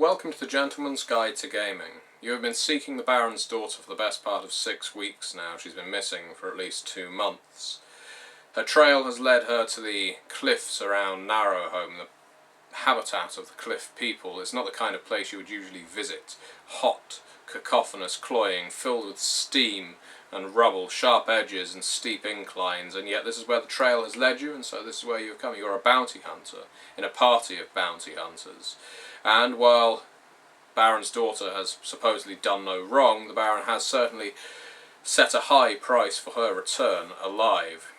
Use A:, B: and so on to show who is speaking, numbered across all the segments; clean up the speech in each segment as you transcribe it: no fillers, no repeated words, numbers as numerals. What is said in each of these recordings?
A: welcome to the Gentleman's Guide to Gaming. You have been seeking the Baron's daughter for the best part of 6 weeks now. She's been missing for at least 2 months. Her trail has led her to the cliffs around Narrowhome, the habitat of the cliff people. It's not the kind of place you would usually visit. Hot, cacophonous, cloying, filled with steam and rubble, sharp edges and steep inclines, and yet this is where the trail has led you, and so this is where you have come. You're a bounty hunter in a party of bounty hunters. And while Baron's daughter has supposedly done no wrong, the Baron has certainly set a high price for her return alive.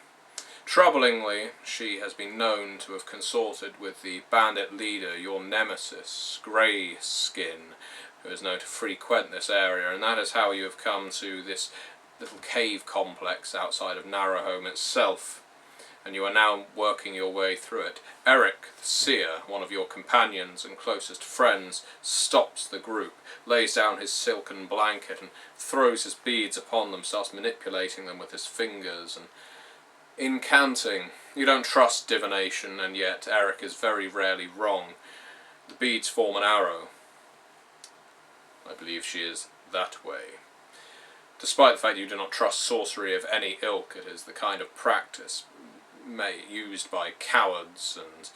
A: Troublingly, she has been known to have consorted with the bandit leader, your nemesis, Greyskin, who is known to frequent this area, and that is how you have come to this little cave complex outside of Narrowhome itself, and you are now working your way through it. Eric, the seer, one of your companions and closest friends, stops the group, lays down his silken blanket and throws his beads upon them, starts manipulating them with his fingers and incanting. You don't trust divination, and yet Eric is very rarely wrong. The beads form an arrow. I believe she is that way. Despite the fact you do not trust sorcery of any ilk, it is the kind of practice used by cowards and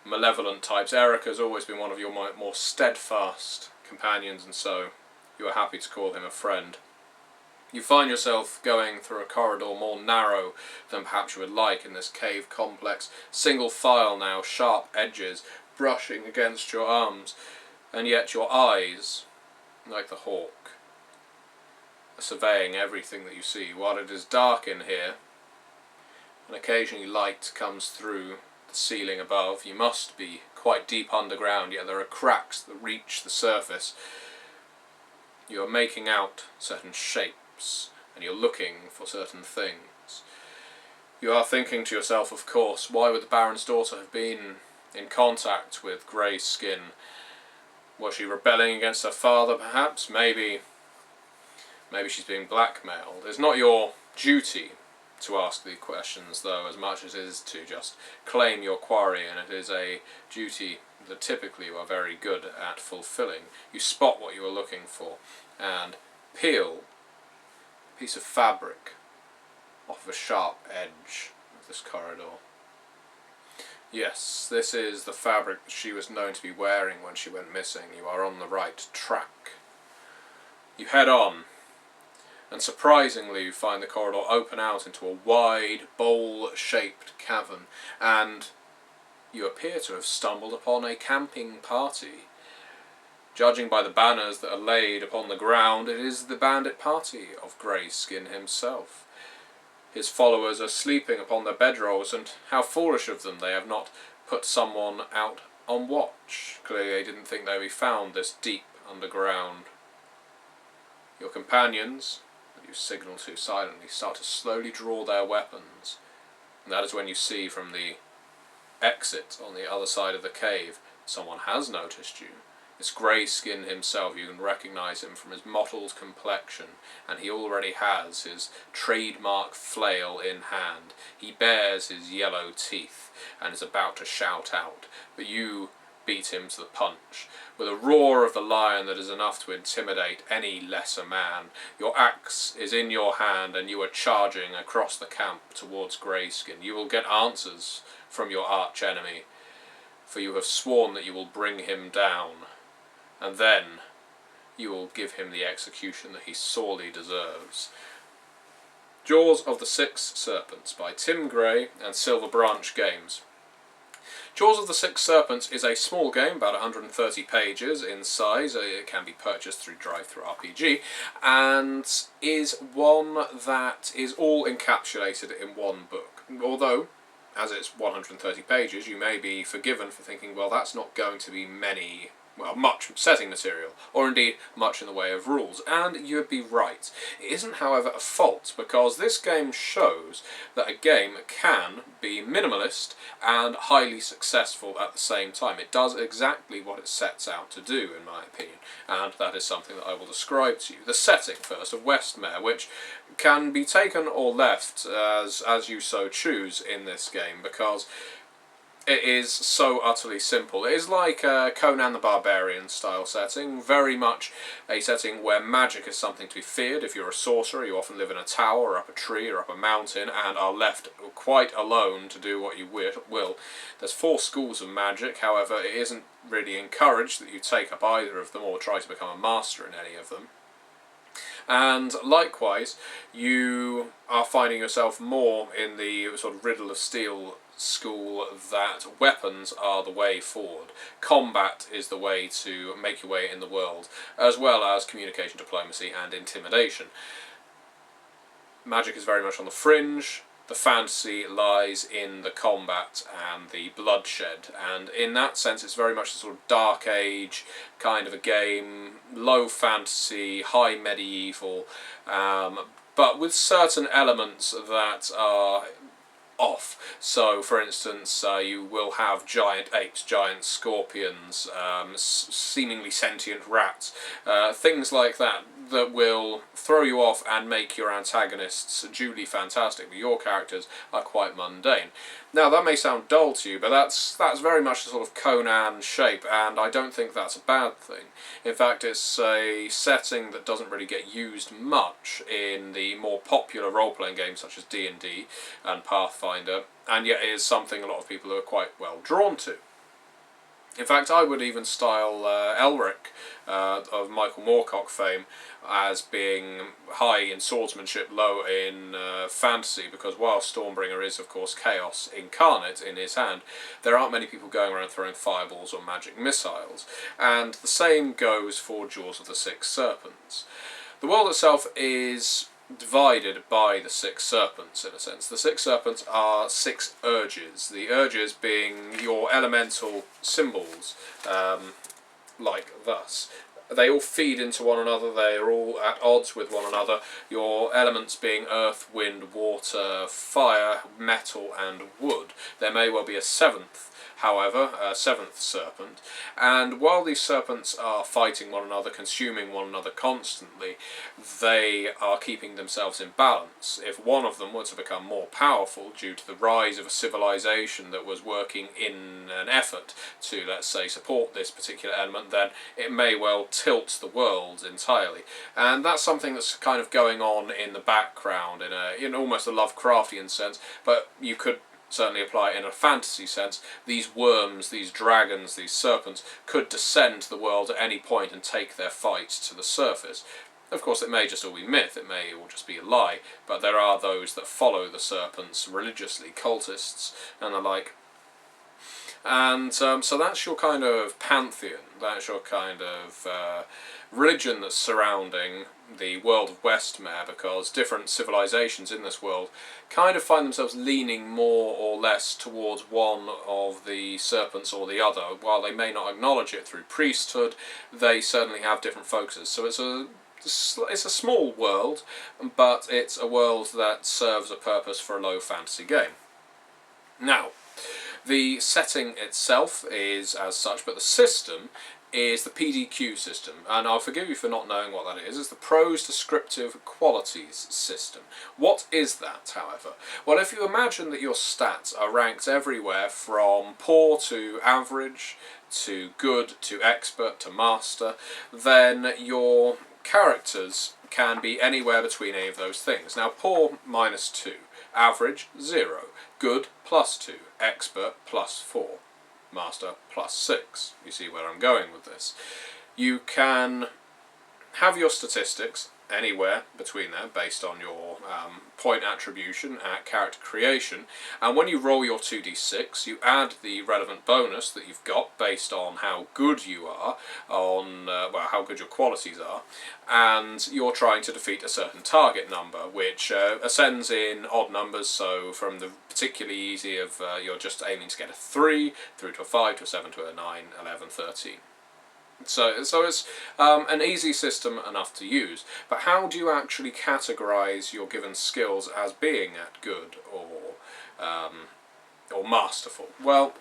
A: malevolent types. Eric has always been one of your more steadfast companions, and so you are happy to call him a friend. You find yourself going through a corridor more narrow than perhaps you would like in this cave complex. Single file now, sharp edges brushing against your arms, and yet your eyes, like the hawk, are surveying everything that you see. While it is dark in here, and occasionally light comes through the ceiling above, you must be quite deep underground, yet there are cracks that reach the surface. You are making out certain shapes, and you're looking for certain things. You are thinking to yourself, of course, why would the Baron's daughter have been in contact with Greyskin? Was she rebelling against her father, perhaps? Maybe she's being blackmailed. It's not your duty to ask the questions, though, as much as it is to just claim your quarry, and it is a duty that typically you are very good at fulfilling. You spot what you are looking for, and peel a piece of fabric off of a sharp edge of this corridor. Yes, this is the fabric that she was known to be wearing when she went missing. You are on the right track. You head on, and surprisingly you find the corridor open out into a wide, bowl-shaped cavern, and you appear to have stumbled upon a camping party. Judging by the banners that are laid upon the ground, it is the bandit party of Greyskin himself. His followers are sleeping upon their bedrolls, and how foolish of them, they have not put someone out on watch. Clearly they didn't think they would be found this deep underground. Your companions, that you signal to silently, start to slowly draw their weapons, and that is when you see from the exit on the other side of the cave, someone has noticed you. It's Greyskin himself. You can recognise him from his mottled complexion, and he already has his trademark flail in hand. He bares his yellow teeth and is about to shout out, but you beat him to the punch. With a roar of the lion that is enough to intimidate any lesser man, your axe is in your hand and you are charging across the camp towards Greyskin. You will get answers from your arch-enemy, for you have sworn that you will bring him down, and then you will give him the execution that he sorely deserves. Jaws of the Six Serpents by Tim Gray and Silver Branch Games. Jaws of the Six Serpents is a small game, about 130 pages in size. It can be purchased through DriveThruRPG, and is one that is all encapsulated in one book. Although, as it's 130 pages, you may be forgiven for thinking, well, that's not going to be much setting material, or indeed much in the way of rules, and you would be right. It isn't, however, a fault, because this game shows that a game can be minimalist and highly successful at the same time. It does exactly what it sets out to do, in my opinion, and that is something that I will describe to you. The setting, first, of Westmere, which can be taken or left as you so choose in this game, because it is so utterly simple. It is like a Conan the Barbarian style setting, very much a setting where magic is something to be feared. If you're a sorcerer, you often live in a tower, or up a tree, or up a mountain, and are left quite alone to do what you will. There's 4 schools of magic, however, it isn't really encouraged that you take up either of them or try to become a master in any of them. And likewise, you are finding yourself more in the sort of Riddle of Steel school that weapons are the way forward. Combat is the way to make your way in the world, as well as communication, diplomacy, and intimidation. Magic is very much on the fringe. The fantasy lies in the combat and the bloodshed, and in that sense it's very much a sort of Dark Age kind of a game, low fantasy, high medieval, but with certain elements that are off. So, for instance, you will have giant apes, giant scorpions, seemingly sentient rats, things like that will throw you off and make your antagonists duly fantastic, but your characters are quite mundane. Now, that may sound dull to you, but that's very much the sort of Conan shape, and I don't think that's a bad thing. In fact, it's a setting that doesn't really get used much in the more popular role-playing games such as D&D and Pathfinder, and yet it is something a lot of people are quite well drawn to. In fact, I would even style Elric of Michael Moorcock fame as being high in swordsmanship, low in fantasy, because while Stormbringer is, of course, chaos incarnate in his hand, there aren't many people going around throwing fireballs or magic missiles. And the same goes for Jaws of the Six Serpents. The world itself is divided by the Six Serpents, in a sense. The Six Serpents are 6 urges, the urges being your elemental symbols, like thus. They all feed into one another, they are all at odds with one another, your elements being earth, wind, water, fire, metal and wood. There may well be a 7th, however, a 7th serpent, and while these serpents are fighting one another, consuming one another constantly, they are keeping themselves in balance. If one of them were to become more powerful due to the rise of a civilization that was working in an effort to, let's say, support this particular element, then it may well tilt the world entirely. And that's something that's kind of going on in the background in almost a Lovecraftian sense, but you could certainly apply it in a fantasy sense. These worms, these dragons, these serpents could descend to the world at any point and take their fight to the surface. Of course, it may just all be myth, it may all just be a lie, but there are those that follow the serpents religiously, cultists and the like. And so that's your kind of pantheon, that's your kind of religion that's surrounding the world of Westmere, because different civilizations in this world kind of find themselves leaning more or less towards one of the serpents or the other. While they may not acknowledge it through priesthood, they certainly have different focuses. So it's a small world, but it's a world that serves a purpose for a low fantasy game. Now, the setting itself is as such, but the system is the PDQ system, and I'll forgive you for not knowing what that is. It's the Prose Descriptive Qualities system. What is that, however? Well, if you imagine that your stats are ranked everywhere from poor to average, to good, to expert, to master, then your characters can be anywhere between any of those things. Now, poor -2, average 0, good +2, expert +4. Master +6. You see where I'm going with this. You can have your statistics anywhere between there based on your point attribution at character creation, and when you roll your 2d6 you add the relevant bonus that you've got based on how good you are, on how good your qualities are, and you're trying to defeat a certain target number, which ascends in odd numbers, so from the particularly easy of you're just aiming to get a 3 through to a 5 to a 7 to a 9, 11, 13. So it's an easy system enough to use, but how do you actually categorise your given skills as being at good or masterful? Well,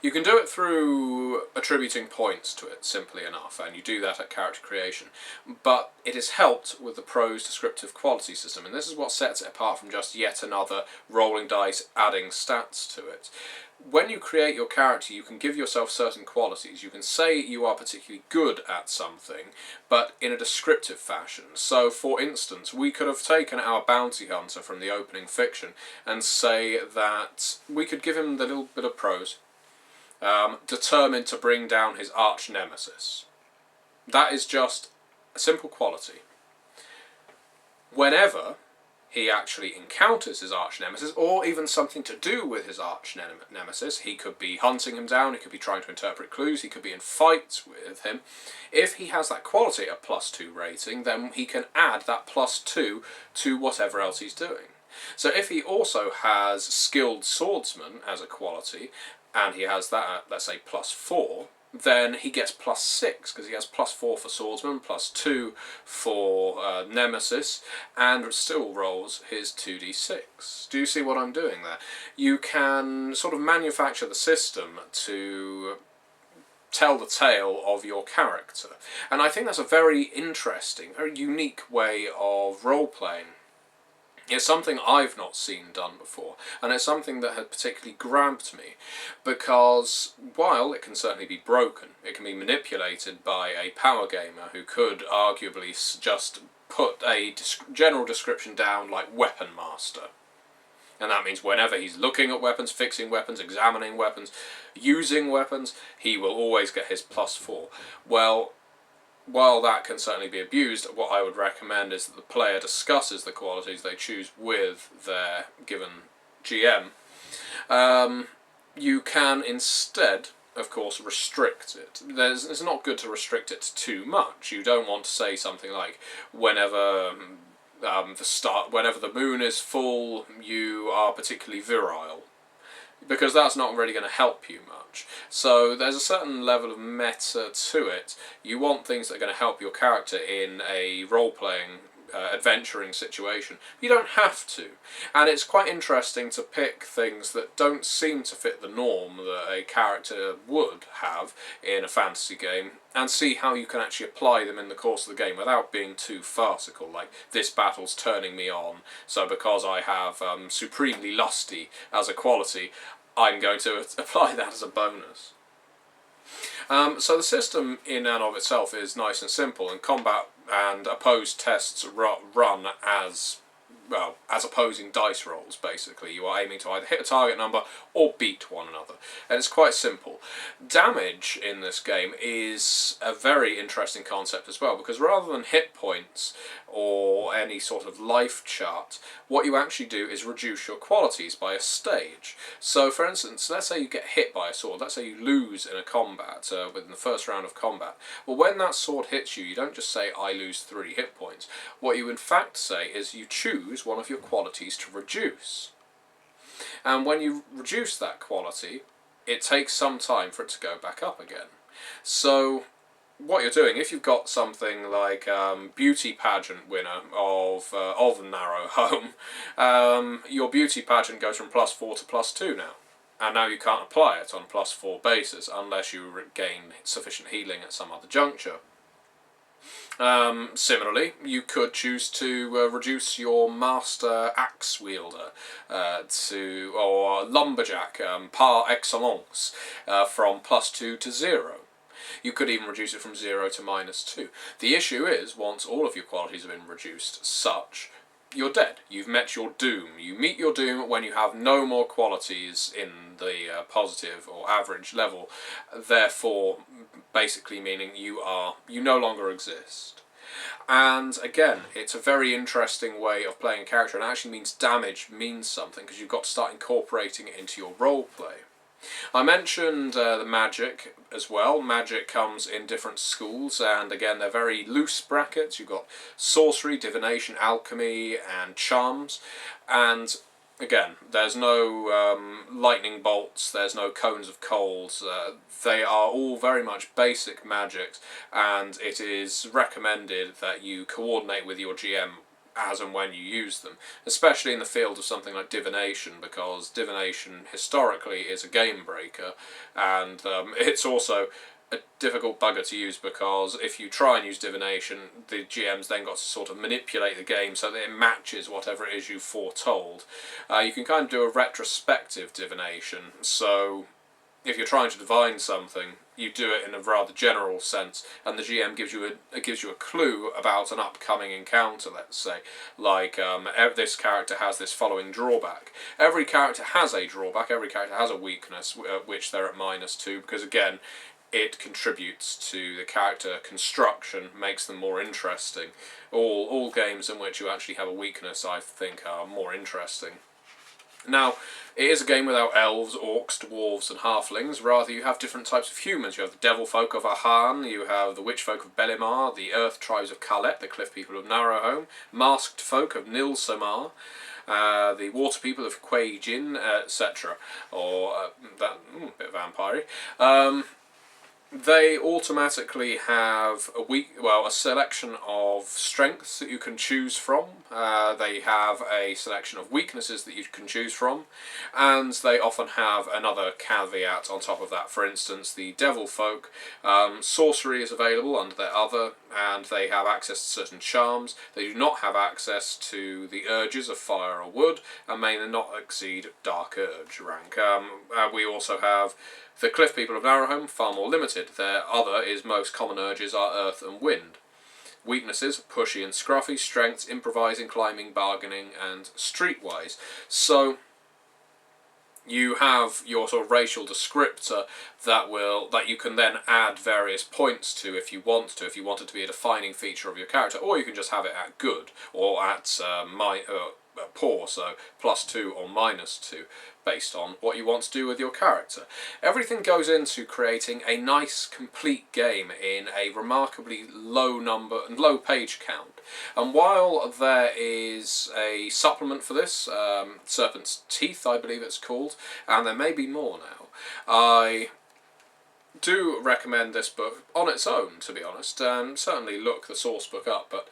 A: You can do it through attributing points to it, simply enough, and you do that at character creation. But it is helped with the prose descriptive quality system, and this is what sets it apart from just yet another rolling dice adding stats to it. When you create your character, you can give yourself certain qualities. You can say you are particularly good at something, but in a descriptive fashion. So, for instance, we could have taken our bounty hunter from the opening fiction and say that we could give him the little bit of prose, determined to bring down his arch nemesis. That is just a simple quality. Whenever he actually encounters his arch nemesis, or even something to do with his arch nemesis, he could be hunting him down, he could be trying to interpret clues, he could be in fights with him. If he has that quality at +2 rating, then he can add that +2 to whatever else he's doing. So if he also has skilled swordsman as a quality, and he has that at, let's say, +4, then he gets +6, because he has +4 for swordsman, +2 for nemesis, and still rolls his 2d6. Do you see what I'm doing there? You can sort of manufacture the system to tell the tale of your character. And I think that's a very interesting, very unique way of role-playing. It's something I've not seen done before, and it's something that had particularly grabbed me, because while it can certainly be broken, it can be manipulated by a power gamer who could arguably just put a general description down like Weapon Master. And that means whenever he's looking at weapons, fixing weapons, examining weapons, using weapons, he will always get his +4. Well, while that can certainly be abused, what I would recommend is that the player discusses the qualities they choose with their given GM. You can instead, of course, restrict it. It's not good to restrict it too much. You don't want to say something like, whenever the moon is full, you are particularly virile, because that's not really going to help you much. So there's a certain level of meta to it. You want things that are going to help your character in a role-playing, adventuring situation. You don't have to. And it's quite interesting to pick things that don't seem to fit the norm that a character would have in a fantasy game, and see how you can actually apply them in the course of the game without being too farcical, like, this battle's turning me on, so because I have supremely lusty as a quality, I'm going to apply that as a bonus. So the system in and of itself is nice and simple, and combat and opposed tests run as, well, as opposing dice rolls, basically. You are aiming to either hit a target number or beat one another. And it's quite simple. Damage in this game is a very interesting concept as well, because rather than hit points or any sort of life chart, what you actually do is reduce your qualities by a stage. So, for instance, let's say you get hit by a sword, let's say you lose in a combat, within the first round of combat. Well, when that sword hits you, you don't just say, I lose 3 hit points. What you in fact say is you choose one of your qualities to reduce. And when you reduce that quality, it takes some time for it to go back up again. So what you're doing, if you've got something like beauty pageant winner of Narrow Home, your beauty pageant goes from +4 to +2 now. And now you can't apply it on a +4 basis unless you gain sufficient healing at some other juncture. Similarly, you could choose to reduce your master axe wielder or lumberjack par excellence from +2 to 0. You could even reduce it from 0 to -2. The issue is, once all of your qualities have been reduced such, you're dead. You've met your doom. You meet your doom when you have no more qualities in the positive or average level, therefore basically meaning you no longer exist. And again, it's a very interesting way of playing a character, and it actually means damage means something, because you've got to start incorporating it into your roleplay. I mentioned the magic as well. Magic comes in different schools, and again they're very loose brackets. You've got sorcery, divination, alchemy, and charms. And again, there's no lightning bolts, there's no cones of coals. They are all very much basic magics, and it is recommended that you coordinate with your GM as and when you use them, especially in the field of something like Divination, because Divination historically is a game breaker, and it's also a difficult bugger to use, because if you try and use Divination, the GM's then got to sort of manipulate the game so that it matches whatever it is you foretold. You can kind of do a retrospective Divination, so if you're trying to divine something, you do it in a rather general sense, and the GM gives you a clue about an upcoming encounter. Let's say, like this character has this following drawback. Every character has a drawback. Every character has a weakness, which they're at -2, because again, it contributes to the character construction, makes them more interesting. All games in which you actually have a weakness, I think, are more interesting. Now, it is a game without elves, orcs, dwarves and halflings. Rather, you have different types of humans. You have the devil folk of Ahan, you have the witch folk of Belimar, the earth tribes of Kalet, the cliff people of Narrowhome, masked folk of Nil Samar, the water people of Quay Jin, etc. Or, bit vampire-y. They automatically have a selection of strengths that you can choose from. They have a selection of weaknesses that you can choose from, and they often have another caveat on top of that. For instance, the devil folk, sorcery is available under their other, and they have access to certain charms. They do not have access to the urges of fire or wood, and may not exceed dark urge rank. We also have the cliff people of Narrowhome, far more limited. Their other is most common urges are earth and wind. Weaknesses, pushy and scruffy, strengths, improvising, climbing, bargaining, and streetwise. So you have your sort of racial descriptor that you can then add various points to if you want to. If you want it to be a defining feature of your character, or you can just have it at good or at poor, so +2 or -2, based on what you want to do with your character. Everything goes into creating a nice, complete game in a remarkably low page count. And while there is a supplement for this, Serpent's Teeth, I believe it's called, and there may be more now, I do recommend this book on its own, to be honest, and certainly look the source book up, but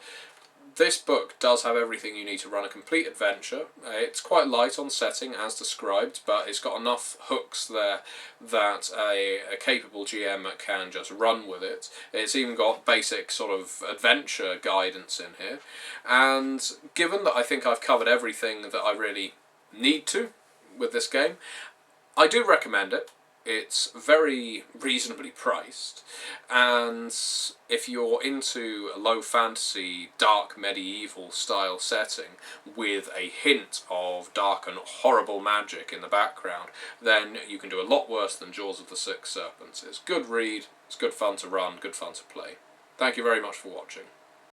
A: this book does have everything you need to run a complete adventure. It's quite light on setting, as described, but it's got enough hooks there that a capable GM can just run with it. It's even got basic sort of adventure guidance in here. And given that I think I've covered everything that I really need to with this game, I do recommend it. It's very reasonably priced, and if you're into a low fantasy, dark medieval style setting with a hint of dark and horrible magic in the background, then you can do a lot worse than Jaws of the Six Serpents. It's a good read, it's good fun to run, good fun to play. Thank you very much for watching.